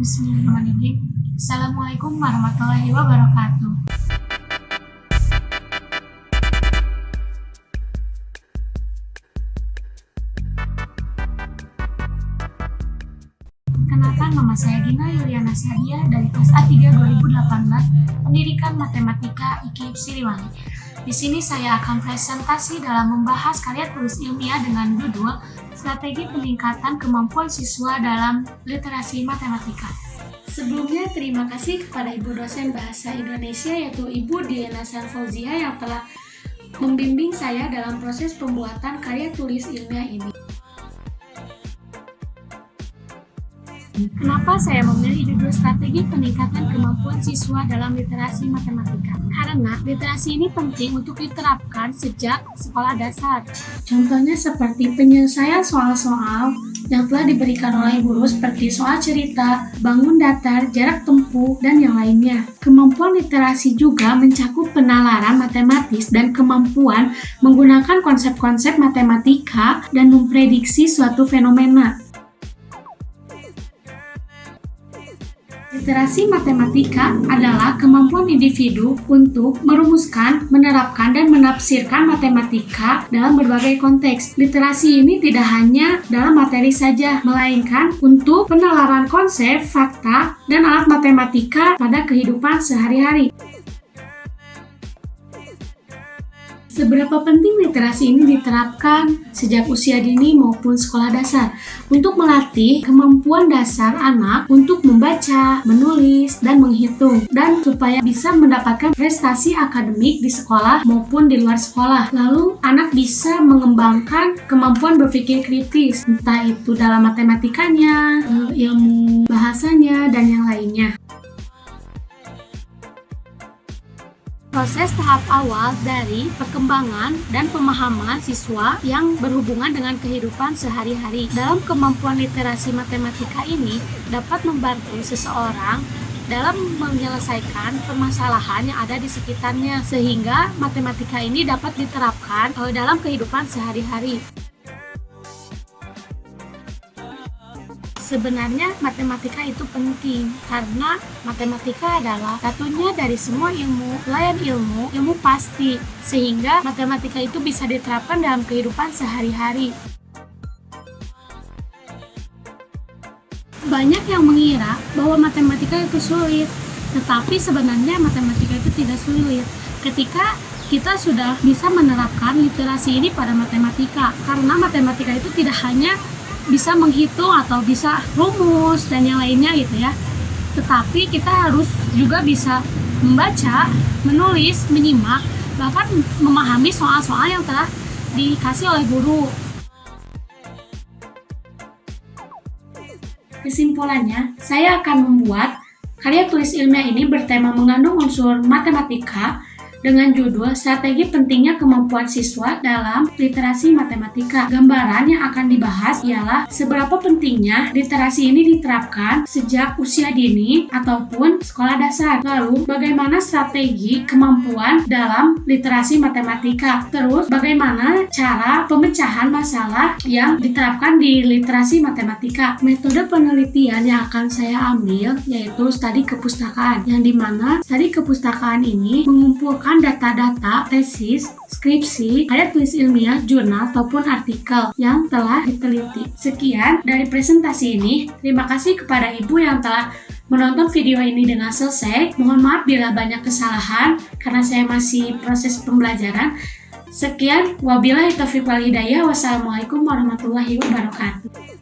Bismillahirrahmanirrahim. Assalamualaikum warahmatullahi wabarakatuh. Kenalkan, nama saya Gina Yuliana Sadia dari kelas A3 2018 Pendidikan Matematika IKIP Siliwangi. Di sini saya akan presentasi dalam membahas karya tulis ilmiah dengan judul Strategi Peningkatan Kemampuan Siswa dalam Literasi Matematika. Sebelumnya, terima kasih kepada Ibu dosen Bahasa Indonesia yaitu Ibu Diana Sanfauzia yang telah membimbing saya dalam proses pembuatan karya tulis ilmiah ini. Kenapa saya memilih judul Strategi Peningkatan Kemampuan Siswa dalam Literasi Matematika? Karena literasi ini penting untuk diterapkan sejak sekolah dasar. Contohnya seperti penyelesaian soal-soal yang telah diberikan oleh guru seperti soal cerita, bangun datar, jarak tempuh, dan yang lainnya. Kemampuan literasi juga mencakup penalaran matematis dan kemampuan menggunakan konsep-konsep matematika dan memprediksi suatu fenomena. Literasi matematika adalah kemampuan individu untuk merumuskan, menerapkan, dan menafsirkan matematika dalam berbagai konteks. Literasi ini tidak hanya dalam materi saja, melainkan untuk penalaran konsep, fakta, dan alat matematika pada kehidupan sehari-hari. Seberapa penting literasi ini diterapkan sejak usia dini maupun sekolah dasar untuk melatih kemampuan dasar anak untuk membaca, menulis, dan menghitung, dan supaya bisa mendapatkan prestasi akademik di sekolah maupun di luar sekolah. Lalu, anak bisa mengembangkan kemampuan berpikir kritis, entah itu dalam matematikanya, ilmu bahasanya, dan yang lainnya. Proses tahap awal dari perkembangan dan pemahaman siswa yang berhubungan dengan kehidupan sehari-hari. Dalam kemampuan literasi matematika ini dapat membantu seseorang dalam menyelesaikan permasalahan yang ada di sekitarnya, sehingga matematika ini dapat diterapkan dalam kehidupan sehari-hari. Sebenarnya matematika itu penting karena matematika adalah satunya dari semua ilmu, selain ilmu pasti, sehingga matematika itu bisa diterapkan dalam kehidupan sehari-hari. Banyak yang mengira bahwa matematika itu sulit, tetapi sebenarnya matematika itu tidak sulit ketika kita sudah bisa menerapkan literasi ini pada matematika, karena matematika itu tidak hanya bisa menghitung atau bisa rumus dan yang lainnya gitu ya, tetapi kita harus juga bisa membaca, menulis, menyimak, bahkan memahami soal-soal yang telah dikasih oleh guru. Kesimpulannya, saya akan membuat karya tulis ilmiah ini bertema mengandung unsur matematika dengan judul Strategi Pentingnya Kemampuan Siswa dalam Literasi Matematika. Gambaran yang akan dibahas ialah seberapa pentingnya literasi ini diterapkan sejak usia dini ataupun sekolah dasar. Lalu, bagaimana strategi kemampuan dalam literasi matematika. Terus, bagaimana cara pemecahan masalah yang diterapkan di literasi matematika. Metode penelitian yang akan saya ambil yaitu studi kepustakaan, yang dimana studi kepustakaan ini mengumpulkan data-data, tesis, skripsi, karya tulis ilmiah, jurnal, ataupun artikel yang telah diteliti. Sekian dari presentasi ini. Terima kasih kepada Ibu yang telah menonton video ini dengan selesai. Mohon maaf bila banyak kesalahan karena saya masih proses pembelajaran. Sekian, wabillahi taufiq wal hidayah. Wassalamualaikum warahmatullahi wabarakatuh.